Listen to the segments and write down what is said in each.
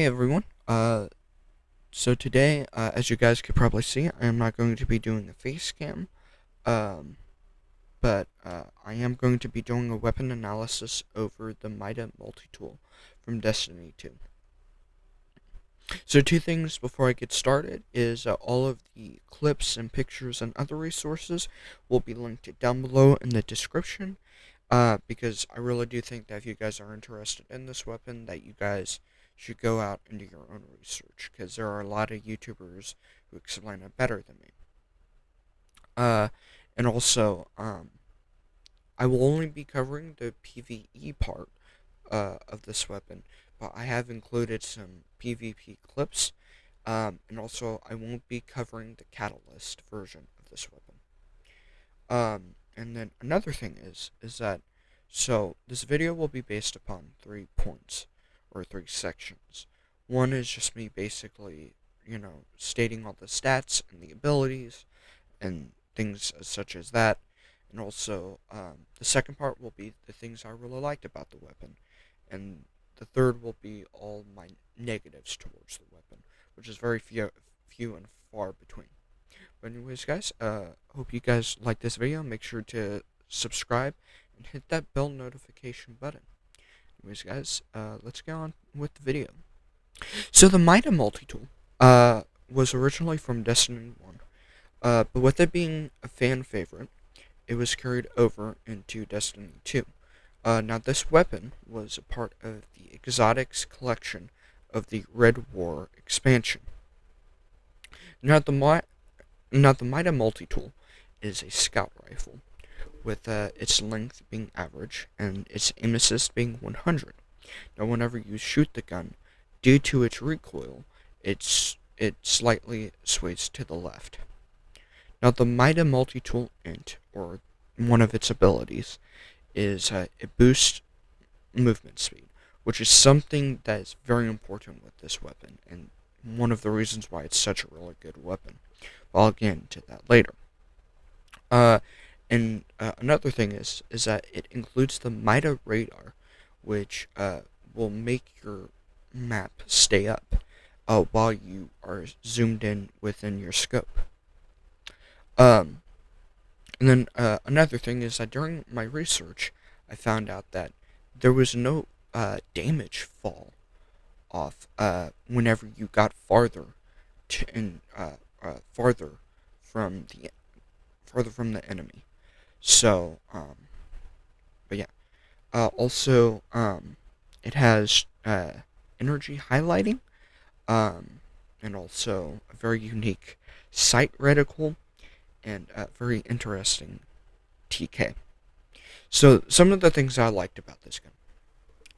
Everyone. So today, as you guys could probably see, I am not going to be doing a face cam, um, but I am going to be doing a weapon analysis over the Mida Multi Tool from Destiny 2. So two things before I get started is all of the clips and pictures and other resources will be linked down below in the description, because I really do think that if you guys are interested in this weapon, that you guys should go out and do your own research, because there are a lot of YouTubers who explain it better than me. And also, I will only be covering the PvE part of this weapon, but I have included some PvP clips, and also I won't be covering the Catalyst version of this weapon. And then another thing is that, so this video will be based upon 3 points, or 3 sections. One is just me basically, stating all the stats and the abilities, and things such as that. And also, the second part will be the things I really liked about the weapon. And the third will be all my negatives towards the weapon, which is very few and far between. But anyways, guys, hope you guys like this video. Make sure to subscribe and hit that bell notification button. Anyways, guys, let's get on with the video. So the Mida Multi Tool was originally from Destiny 1, but with it being a fan favorite, it was carried over into Destiny 2. Now this weapon was a part of the Exotics collection of the Red War expansion. Now the Mida Multi Tool is a scout rifle, with its length being average and its aim assist being 100. Now whenever you shoot the gun, due to its recoil, it slightly sways to the left. Now the Mida Multi Tool int, or one of its abilities, is it boosts movement speed, which is something that is very important with this weapon, and one of the reasons why it's such a really good weapon. I'll get into that later. And another thing is that it includes the Mida radar, which will make your map stay up while you are zoomed in within your scope. And then another thing is that during my research, I found out that there was no damage fall off whenever you got farther farther from the enemy. So, but yeah. Also, it has energy highlighting, and also a very unique sight reticle, and a very interesting TK. So, some of the things I liked about this gun.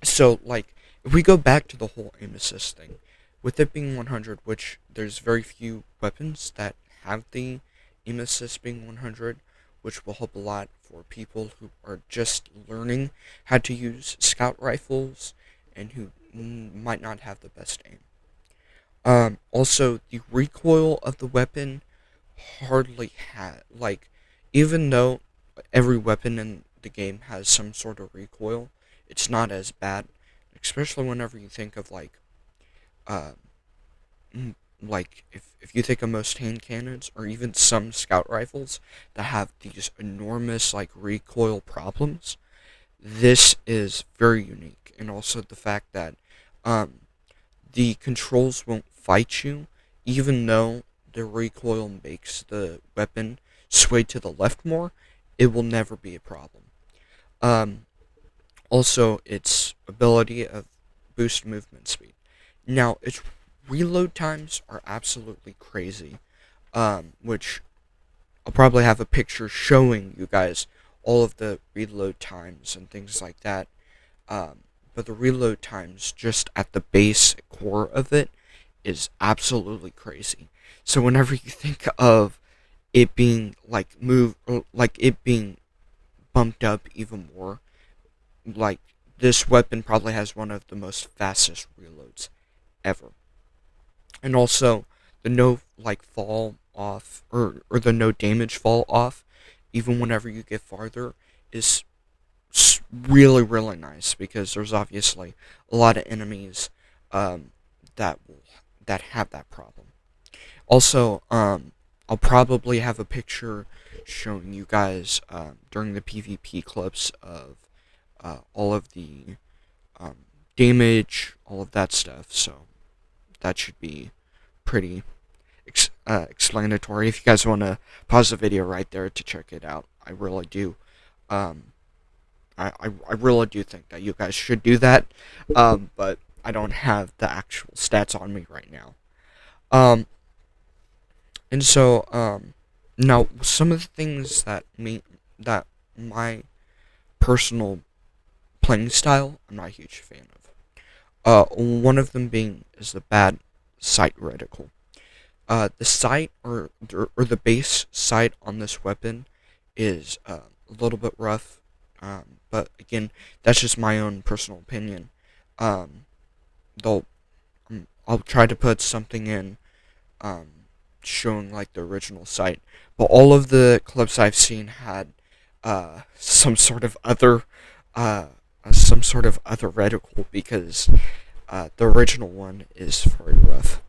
So, like, if we go back to the whole aim assist thing, with it being 100, which there's very few weapons that have the aim assist being 100, which will help a lot for people who are just learning how to use scout rifles and who might not have the best aim. Also, the recoil of the weapon hardly had, like, even though every weapon in the game has some sort of recoil, it's not as bad, especially whenever you think of, like if you think of most hand cannons, or even some scout rifles that have these enormous, like, recoil problems, this is very unique. And also the fact that the controls won't fight you, even though the recoil makes the weapon sway to the left more, it will never be a problem. Also, its ability of boost movement speed. Now, its reload times are absolutely crazy, which I'll probably have a picture showing you guys all of the reload times and things like that. But the reload times just at the base core of it is absolutely crazy. So whenever you think of it being it being bumped up even more, like, this weapon probably has one of the most fastest reloads ever. And also, the no, like, fall off, or the no damage fall off, even whenever you get farther, is really, really nice, because there's obviously a lot of enemies that that have that problem. Also, I'll probably have a picture showing you guys during the PvP clips of all of the um, damage, all of that stuff. So that should be pretty explanatory. If you guys want to pause the video right there to check it out, I really do. Um, I really do think that you guys should do that. But I don't have the actual stats on me right now. Um, and so now some of the things that my personal playing style I'm not a huge fan of. One of them being is the bad sight reticle. The sight or the base sight on this weapon is a little bit rough, but again, that's just my own personal opinion. Um, though I'll try to put something in um, showing like the original sight, but all of the clips I've seen had some sort of other reticle because the original one is very rough.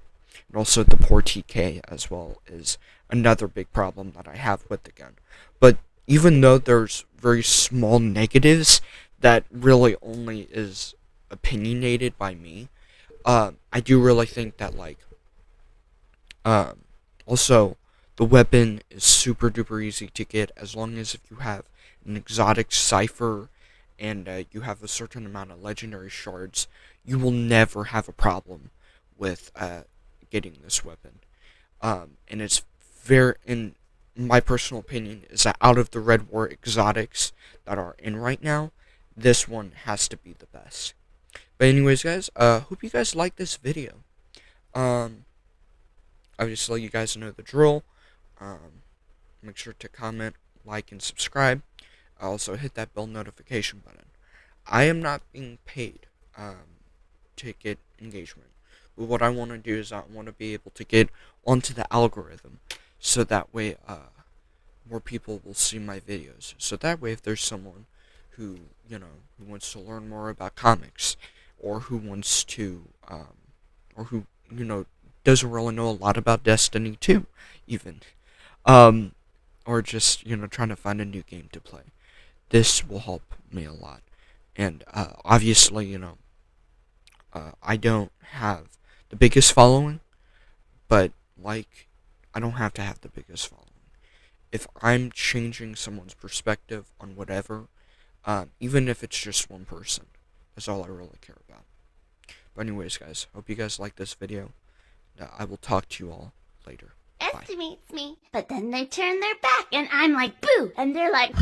And also the poor TK as well is another big problem that I have with the gun. But even though there's very small negatives that really only is opinionated by me, I do really think that um, also the weapon is super duper easy to get as long as if you have an exotic cipher and you have a certain amount of legendary shards, you will never have a problem with getting this weapon. And it's very, in my personal opinion, is that out of the Red War exotics that are in right now, this one has to be the best. But anyways, guys, hope you guys like this video. Obviously, you guys know the drill. Make sure to comment, like, and subscribe. Also, hit that bell notification button. I am not being paid to get engagement. But what I want to do is I want to be able to get onto the algorithm so that way more people will see my videos. So that way if there's someone who, who wants to learn more about comics or who wants to, or who, doesn't really know a lot about Destiny 2 even, or just, trying to find a new game to play. This will help me a lot. And obviously, I don't have the biggest following, but I don't have to have the biggest following. If I'm changing someone's perspective on whatever, even if it's just one person, that's all I really care about. But anyways, guys, hope you guys like this video. I will talk to you all later. Estimates me, but then they turn their back and I'm like, boo, and they're like